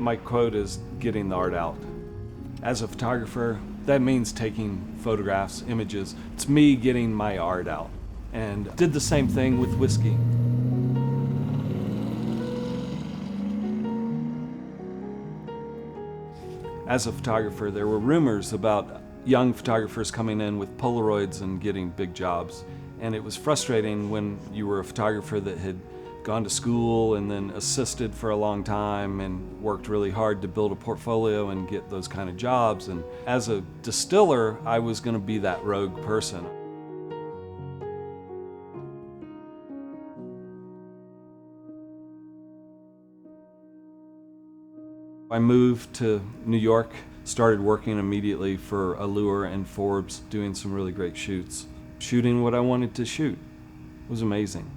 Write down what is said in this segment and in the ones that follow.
My quote is getting the art out. As a photographer, that means taking photographs, images. It's me getting my art out. And did the same thing with whiskey. As a photographer, there were rumors about young photographers coming in with Polaroids and getting big jobs. And it was frustrating when you were a photographer that had gone to school and then assisted for a long time and worked really hard to build a portfolio and get those kind of jobs. And as a distiller, I was going to be that rogue person. I moved to New York, started working immediately for Allure and Forbes, doing some really great shoots. Shooting what I wanted to shoot. It was amazing.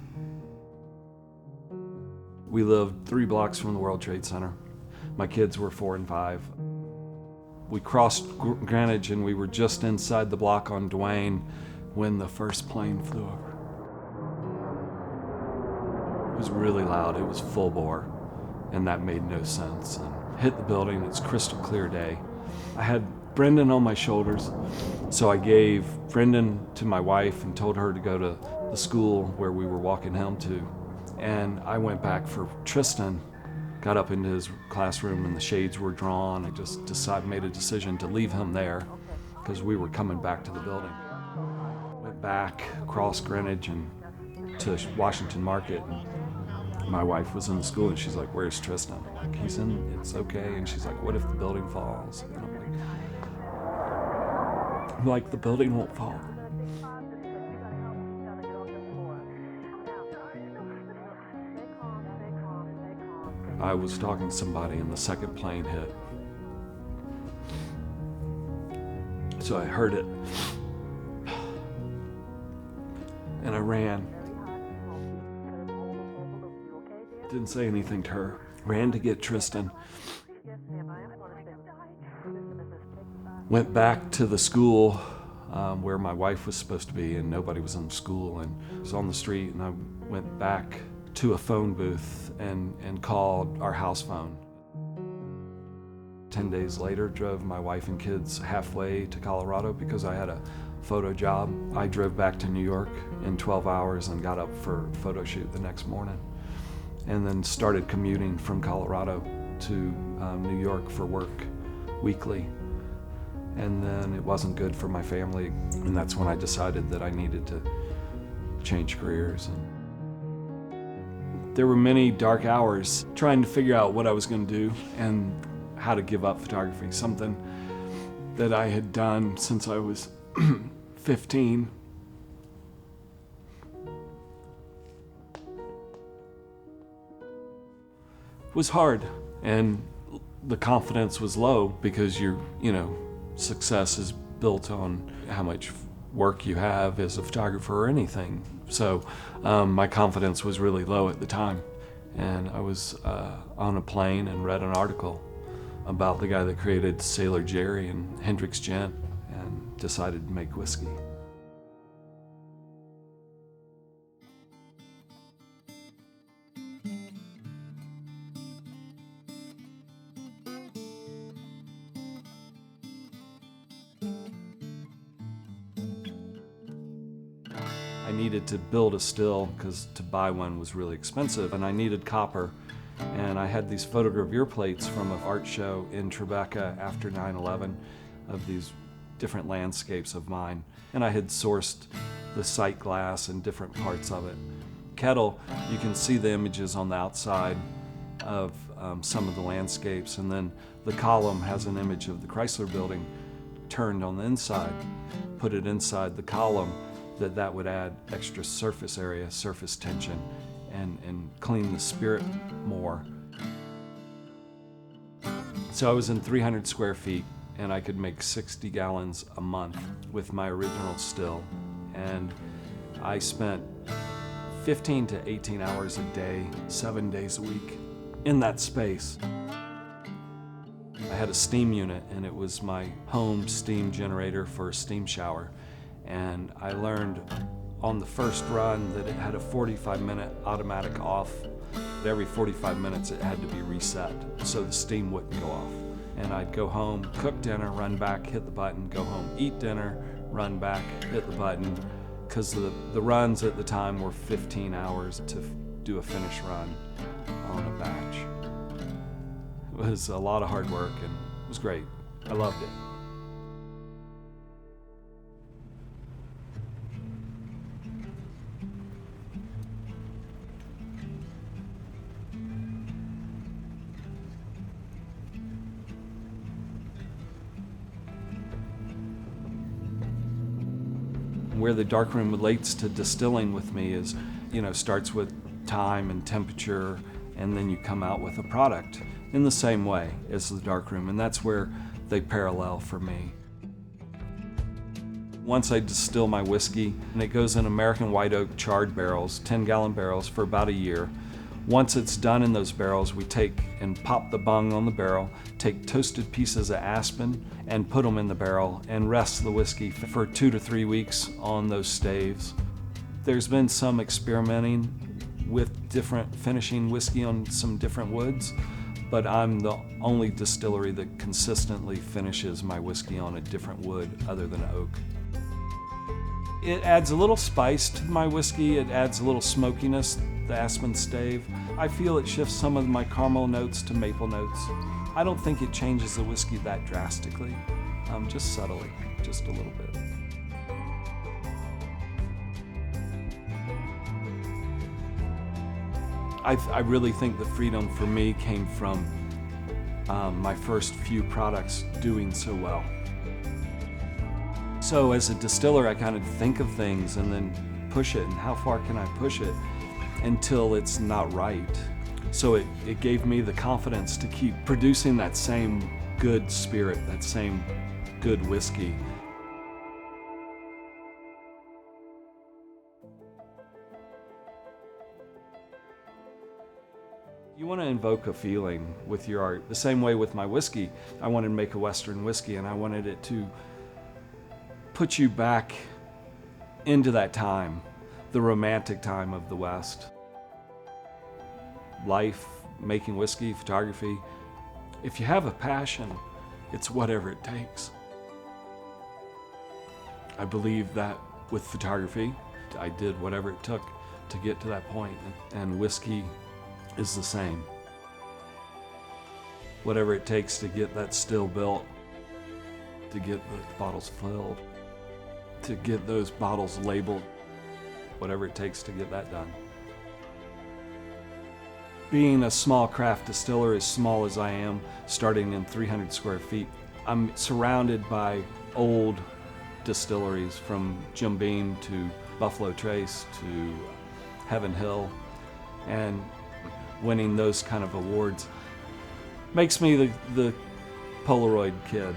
We lived 3 blocks from the World Trade Center. My kids were 4 and 5. We crossed Greenwich and we were just inside the block on Duane when the first plane flew over. It was really loud, it was full bore, and that made no sense. And hit the building, it's crystal clear day. I had Brendan on my shoulders, so I gave Brendan to my wife and told her to go to the school where we were walking home to. And I went back for Tristan, got up into his classroom and the shades were drawn. I just made a decision to leave him there because we were coming back to the building. Went back across Greenwich and to Washington Market. And my wife was in the school and she's like, "Where's Tristan?" I'm like, "He's in, it's okay." And she's like, "What if the building falls?" And I'm like, "The building won't fall." I was talking to somebody and the second plane hit. So I heard it. And I ran. Didn't say anything to her. Ran to get Tristan. Went back to the school where my wife was supposed to be, and nobody was in the school, and I was on the street, and I went back to a phone booth and called our house phone. 10 days later, drove my wife and kids halfway to Colorado because I had a photo job. I drove back to New York in 12 hours and got up for a photo shoot the next morning. And then started commuting from Colorado to New York for work weekly. And then it wasn't good for my family, and that's when I decided that I needed to change careers. And there were many dark hours trying to figure out what I was going to do and how to give up photography, something that I had done since I was 15. It was hard, and the confidence was low because success is built on how much work you have as a photographer or anything. So my confidence was really low at the time. And I was on a plane and read an article about the guy that created Sailor Jerry and Hendrick's Gin and decided to make whiskey. I needed to build a still because to buy one was really expensive, and I needed copper. And I had these photogravure plates from an art show in Tribeca after 9/11 of these different landscapes of mine. And I had sourced the sight glass and different parts of it. Kettle, you can see the images on the outside of some of the landscapes, and then the column has an image of the Chrysler building turned on the inside. Put it inside the column, that would add extra surface area, surface tension, and clean the spirit more. So I was in 300 square feet, and I could make 60 gallons a month with my original still. And I spent 15 to 18 hours a day, 7 days a week in that space. I had a steam unit, and it was my home steam generator for a steam shower. And I learned on the first run that it had a 45-minute automatic off Every 45 minutes it had to be reset so the steam wouldn't go off. And I'd go home, cook dinner, run back, hit the button, go home, eat dinner, run back, hit the button, because the runs at the time were 15 hours to do a finish run on a batch. It was a lot of hard work and it was great. I loved it. Where the darkroom relates to distilling with me is, starts with time and temperature, and then you come out with a product in the same way as the darkroom, and that's where they parallel for me. Once I distill my whiskey, and it goes in American white oak charred barrels, 10-gallon barrels, for about a year. Once it's done in those barrels, we take and pop the bung on the barrel, take toasted pieces of aspen and put them in the barrel and rest the whiskey for 2 to 3 weeks on those staves. There's been some experimenting with different finishing whiskey on some different woods, but I'm the only distillery that consistently finishes my whiskey on a different wood other than oak. It adds a little spice to my whiskey, it adds a little smokiness, the aspen stave. I feel it shifts some of my caramel notes to maple notes. I don't think it changes the whiskey that drastically, just subtly, just a little bit. I really think the freedom for me came from my first few products doing so well. So as a distiller, I kind of think of things and then push it, and how far can I push it until it's not right. So it gave me the confidence to keep producing that same good spirit, that same good whiskey. You want to invoke a feeling with your art. The same way with my whiskey, I wanted to make a Western whiskey, and I wanted it to put you back into that time, the romantic time of the West. Life, making whiskey, photography. If you have a passion, it's whatever it takes. I believe that with photography, I did whatever it took to get to that point, and whiskey is the same. Whatever it takes to get that still built, to get the bottles filled, to get those bottles labeled, whatever it takes to get that done. Being a small craft distiller, as small as I am, starting in 300 square feet, I'm surrounded by old distilleries, from Jim Beam to Buffalo Trace to Heaven Hill, and winning those kind of awards makes me the Polaroid kid.